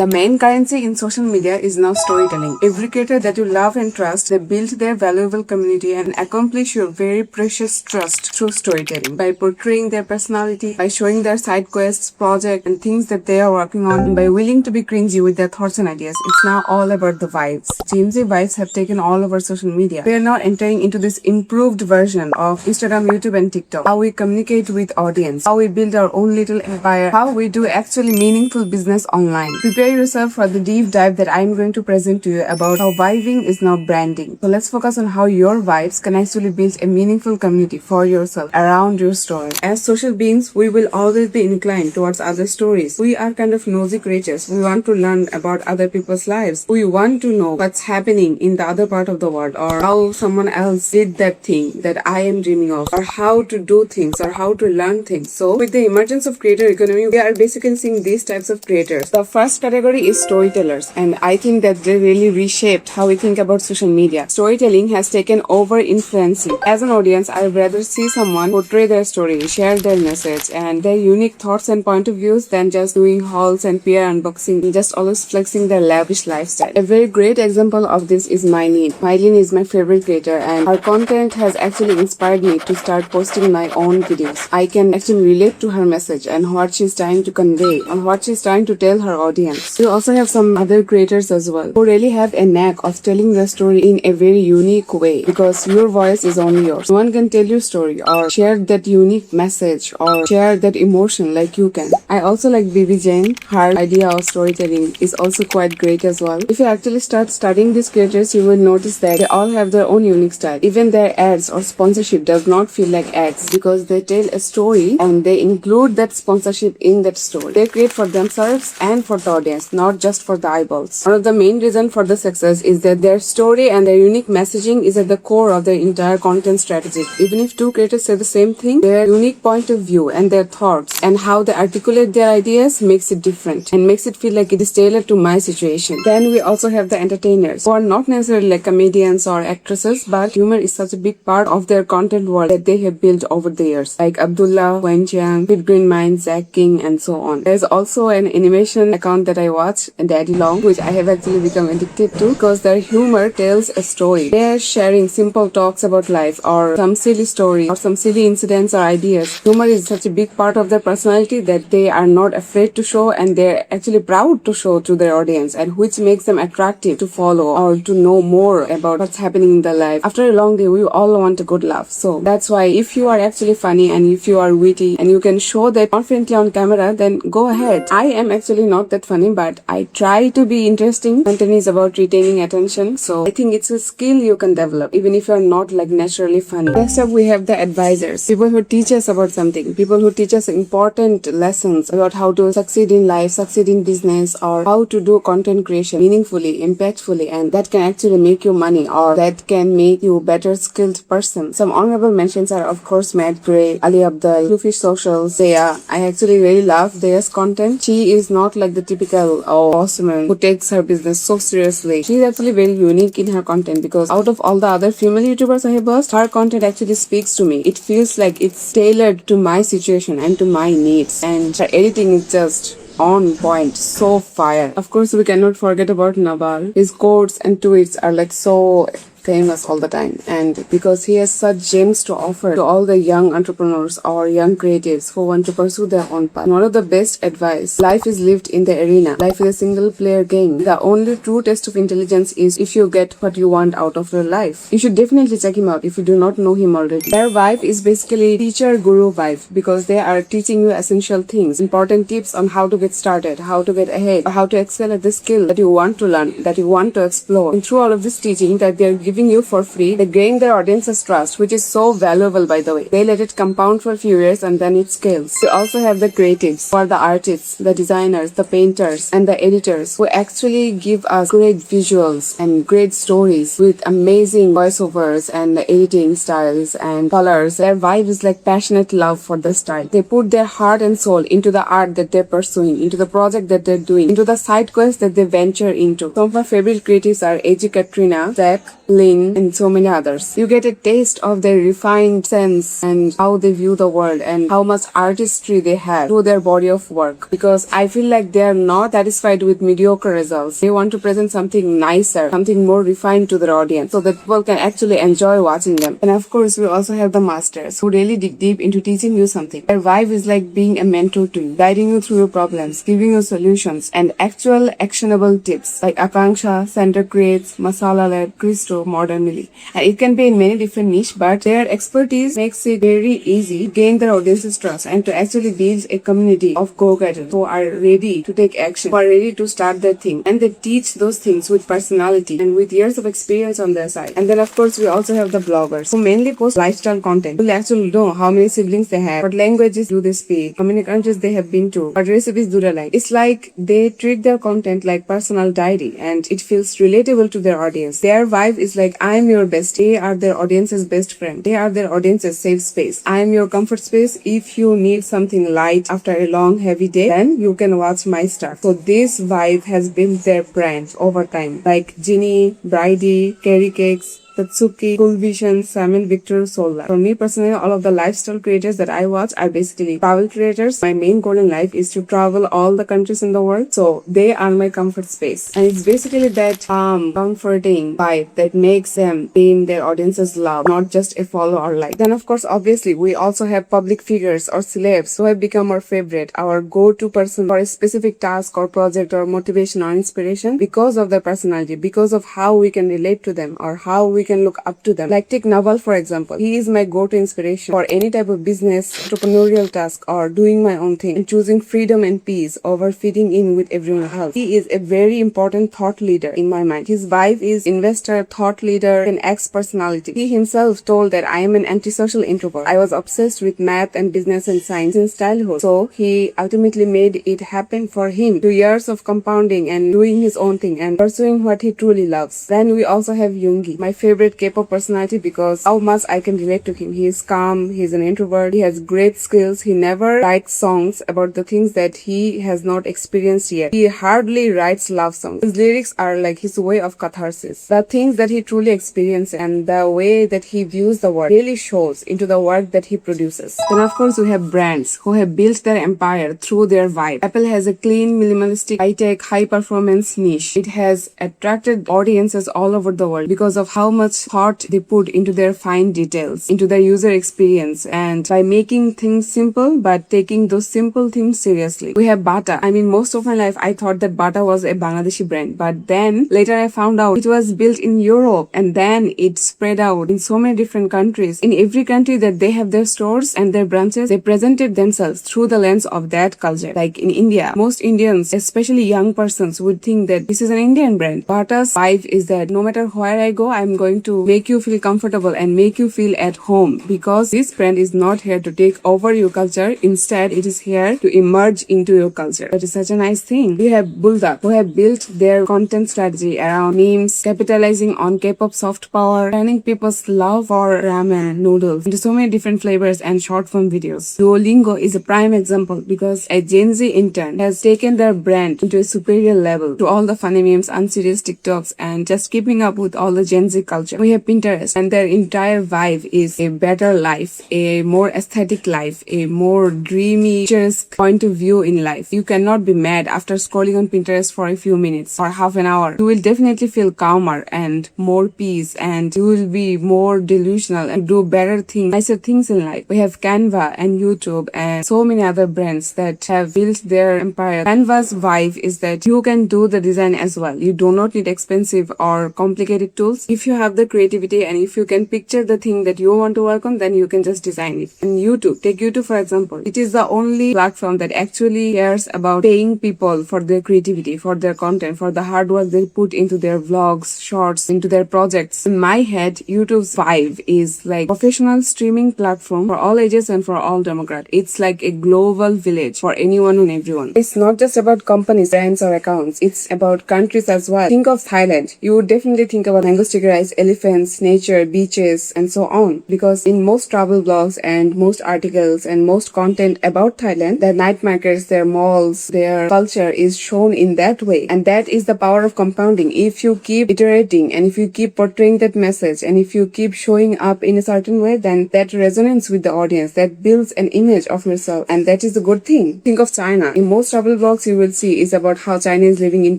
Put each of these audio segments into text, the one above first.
The main currency in social media is now storytelling. Every creator that you love and trust, they build their valuable community and accomplish your very precious trust through storytelling. By portraying their personality, by showing their side quests, projects, and things that they are working on, and by willing to be cringy with their thoughts and ideas. It's now all about the vibes. GenZ vibes have taken all over social media. We are now entering into this improved version of Instagram, YouTube, and TikTok. How we communicate with audience, how we build our own little empire, how we do actually meaningful business online. Prepare yourself for the deep dive that I am going to present to you about how vibing is now branding. So let's focus on how your vibes can actually build a meaningful community for yourself around your story. As social beings, we will always be inclined towards other stories. We are kind of nosy creatures. We want to learn about other people's lives. We want to know what's happening in the other part of the world, or how someone else did that thing that I am dreaming of, or how to do things, or how to learn things. So with the emergence of creator economy, we are basically seeing these types of creators. The first category is storytellers, and I think that they really reshaped how we think about social media. Storytelling has taken over influencing. As an audience, I'd rather see someone portray their story, share their message, and their unique thoughts and point of views than just doing hauls and peer unboxing, and just always flexing their lavish lifestyle. A very great example of this is Mylene. Mylene is my favorite creator, and her content has actually inspired me to start posting my own videos. I can actually relate to her message and what she's trying to convey and what she's trying to tell her audience. We also have some other creators as well who really have a knack of telling the story in a very unique way, because your voice is only yours. No one can tell your story or share that unique message or share that emotion like you can. I also like BB Jane. Her idea of storytelling is also quite great as well. If you actually start studying these creators, you will notice that they all have their own unique style. Even their ads or sponsorship does not feel like ads, because they tell a story and they include that sponsorship in that story. They create for themselves and for the audience, not just for the eyeballs. One of the main reasons for the success is that their story and their unique messaging is at the core of their entire content strategy. Even if two creators say the same thing, their unique point of view and their thoughts and how they articulate their ideas makes it different and makes it feel like it is tailored to my situation. Then we also have the entertainers, who are not necessarily like comedians or actresses, but humor is such a big part of their content world that they have built over the years, like Abdullah, Wenjiang, Big Green Mind, Zack King, and so on. There's also an animation account that I watch, Daddy Long, which I have actually become addicted to because their humor tells a story. They are sharing simple talks about life or some silly story or some silly incidents or ideas. Humor is such a big part of their personality that they are not afraid to show, and they're actually proud to show to their audience, and which makes them attractive to follow or to know more about what's happening in their life. After a long day, we all want a good laugh. So that's why if you are actually funny and if you are witty and you can show that confidently on camera, then go ahead. I am actually not that funny, but I try to be interesting. Content is about retaining attention, so I think it's a skill you can develop even if you're not like naturally funny. Next up, we have the advisors, people who teach us about something, people who teach us important lessons about how to succeed in life, succeed in business, or how to do content creation meaningfully, impactfully, and that can actually make you money or that can make you a better skilled person. Some honorable mentions are of course Matt Gray, Ali Abdal, Bluefish Socials, Zaya. I actually really love Zaya's content. She is not like the typical boss woman who takes her business so seriously. She is actually very unique in her content, because out of all the other female YouTubers I have watched, her content actually speaks to me. It feels like it's tailored to my situation and to my needs, and her editing is just on point, so fire. Of course, we cannot forget about Naval. His quotes and tweets are like so famous all the time, and because he has such gems to offer to all the young entrepreneurs or young creatives who want to pursue their own path. One of the best advice: life is lived in the arena. Life is a single player game. The only true test of intelligence is if you get what you want out of your life. You should definitely check him out if you do not know him already. Their vibe is basically teacher guru vibe, because they are teaching you essential things, important tips on how to get started, how to get ahead, or how to excel at the skill that you want to learn, that you want to explore. And through all of this teaching that they are giving you for free, they gain their audience's trust, which is so valuable, by the way. They let it compound for a few years and then it scales. We also have the creatives, who are the artists, the designers, the painters, and the editors, who actually give us great visuals and great stories with amazing voiceovers and editing styles and colors. Their vibe is like passionate love for the style. They put their heart and soul into the art that they're pursuing, into the project that they're doing, into the side quest that they venture into. Some of my favorite creatives are AG Katrina, Zach, Lin, and so many others. You get a taste of their refined sense and how they view the world and how much artistry they have through their body of work. Because I feel like they are not satisfied with mediocre results. They want to present something nicer, something more refined to their audience so that people can actually enjoy watching them. And of course, we also have the masters who really dig deep into teaching you something. Their vibe is like being a mentor to you, guiding you through your problems, giving you solutions and actual actionable tips like Akanksha, Center Creates, Masala Lab, Christo, Modern Millie. And it can be in many different niche, but their expertise makes it very easy to gain their audience's trust and to actually build a community of go-getters who are ready to take action, who are ready to start their thing. And they teach those things with personality and with years of experience on their side. And then of course we also have the bloggers who mainly post lifestyle content. You'll actually know how many siblings they have, what languages do they speak, how many countries they have been to, what recipes do they like. It's like they treat their content like personal diary and it feels relatable to their audience. Their vibe is like, I am your best. They are their audience's best friend. They are their audience's safe space. I am your comfort space. If you need something light after a long heavy day, then you can watch my stuff. So this vibe has built their brand over time. Like Ginny, Bridie, Carrie Cakes, Tatsuki, Cool Vision, Simon Victor, Solar. For me personally, all of the lifestyle creators that I watch are basically travel creators. My main goal in life is to travel all the countries in the world. So they are my comfort space. And it's basically that comforting vibe that makes them gain their audience's love, not just a follow or like. Then of course, obviously, we also have public figures or celebs who have become our favorite, our go-to person for a specific task or project or motivation or inspiration because of their personality, because of how we can relate to them or how we can look up to them. Like take Naval for example. He is my go-to inspiration for any type of business, entrepreneurial task or doing my own thing and choosing freedom and peace over fitting in with everyone else. He is a very important thought leader in my mind. His vibe is investor, thought leader, and ex-personality. He himself told that I am an antisocial introvert. I was obsessed with math and business and science in childhood. So he ultimately made it happen for him. 2 years of compounding and doing his own thing and pursuing what he truly loves. Then we also have Yoongi, my favorite K-pop personality because how much I can relate to him. He is calm, he is an introvert, he has great skills, he never writes songs about the things that he has not experienced yet. He hardly writes love songs. His lyrics are like his way of catharsis. The things that he truly experiences and the way that he views the world really shows into the work that he produces. Then of course we have brands who have built their empire through their vibe. Apple has a clean, minimalistic, high-tech, high-performance niche. It has attracted audiences all over the world because of how much thought they put into their fine details, into their user experience, and by making things simple but taking those simple things seriously. We have Bata. I mean, most of my life I thought that Bata was a Bangladeshi brand, but then later I found out it was built in Europe and then it spread out in so many different countries. In every country that they have their stores and their branches, they presented themselves through the lens of that culture. Like in India, most Indians, especially young persons, would think that this is an Indian brand. Bata's vibe is that no matter where I go, I'm going to make you feel comfortable and make you feel at home because this brand is not here to take over your culture. Instead, it is here to emerge into your culture. That is such a nice thing. We have Bulldog who have built their content strategy around memes, capitalizing on K-pop soft power, turning people's love for ramen noodles into so many different flavors and short form videos. Duolingo is a prime example because a Gen Z intern has taken their brand into a superior level to all the funny memes, unserious TikToks, and just keeping up with all the Gen Z culture. We have Pinterest and their entire vibe is a better life, a more aesthetic life, a more dreamy, picturesque point of view in life. You cannot be mad after scrolling on Pinterest for a few minutes or half an hour. You will definitely feel calmer and more peace and you will be more delusional and do better things, nicer things in life. We have Canva and YouTube and so many other brands that have built their empire. Canva's vibe is that you can do the design as well. You do not need expensive or complicated tools. If you have the creativity and if you can picture the thing that you want to work on, then you can just design it. And YouTube, take YouTube for example. It is the only platform that actually cares about paying people for their creativity, for their content, for the hard work they put into their vlogs, shorts, into their projects. In my head, YouTube's vibe is like professional streaming platform for all ages and for all demographics. It's like a global village for anyone and everyone. It's not just about companies, brands or accounts. It's about countries as well. Think of Thailand. You would definitely think about mango sticky rice, elephants, nature, beaches, and so on. Because in most travel blogs and most articles and most content about Thailand, their night markets, their malls, their culture is shown in that way. And that is the power of compounding. If you keep iterating and if you keep portraying that message and if you keep showing up in a certain way, then that resonates with the audience, that builds an image of yourself, and that is a good thing. Think of China. In most travel blogs you will see is about how China is living in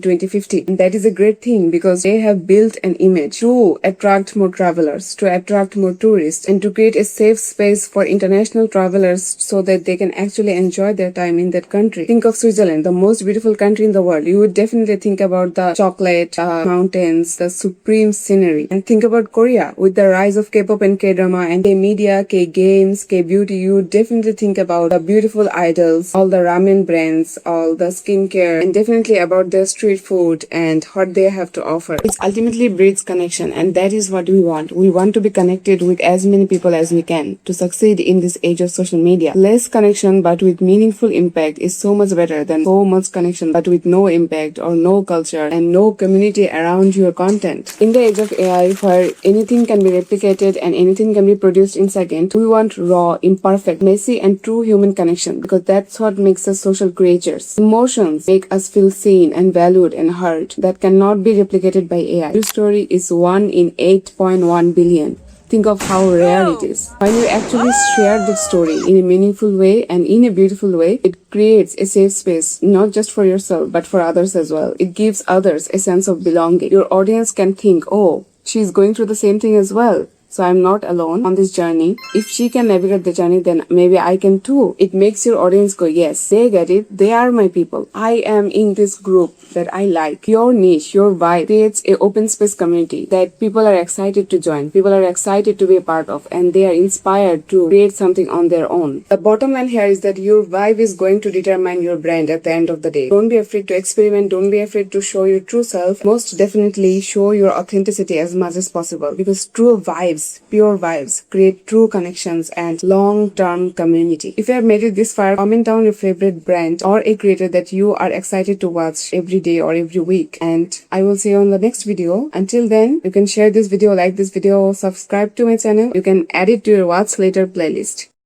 2050, and that is a great thing because they have built an image to attract more travelers, to attract more tourists, and to create a safe space for international travelers so that they can actually enjoy their time in that country. Think of Switzerland, the most beautiful country in the world. You would definitely think about the chocolate, mountains, the supreme scenery. And think about Korea with the rise of K-pop and K-drama and K-media, K-games, K-beauty. You would definitely think about the beautiful idols, all the ramen brands, all the skincare, and definitely about their street food and what they have to offer. It ultimately breeds connection, and that is what we want. We want to be connected with as many people as we can to succeed in this age of social media. Less connection but with meaningful impact is so much better than so much connection but with no impact or no culture and no community around your content. In the age of AI, where anything can be replicated and anything can be produced in seconds, we want raw, imperfect, messy, and true human connection because that's what makes us social creatures. Emotions make us feel seen and valued and heard that cannot be replicated by AI. Your story is 1 in 8.1 billion. Think of how rare it is. When you actually share that story in a meaningful way and in a beautiful way, it creates a safe space, not just for yourself, but for others as well. It gives others a sense of belonging. Your audience can think, oh, she's going through the same thing as well. So I'm not alone on this journey. If she can navigate the journey, then maybe I can too. It makes your audience go, yes, they get it. They are my people. I am in this group that I like. Your niche, your vibe creates an open space community that people are excited to join. People are excited to be a part of, and they are inspired to create something on their own. The bottom line here is that your vibe is going to determine your brand at the end of the day. Don't be afraid to experiment. Don't be afraid to show your true self. Most definitely show your authenticity as much as possible because true vibes, pure vibes, create true connections and long-term community. If you have made it this far, comment down your favorite brand or a creator that you are excited to watch every day or every week. And I will see you on the next video. Until then, you can share this video, like this video, subscribe to my channel. You can add it to your watch later playlist.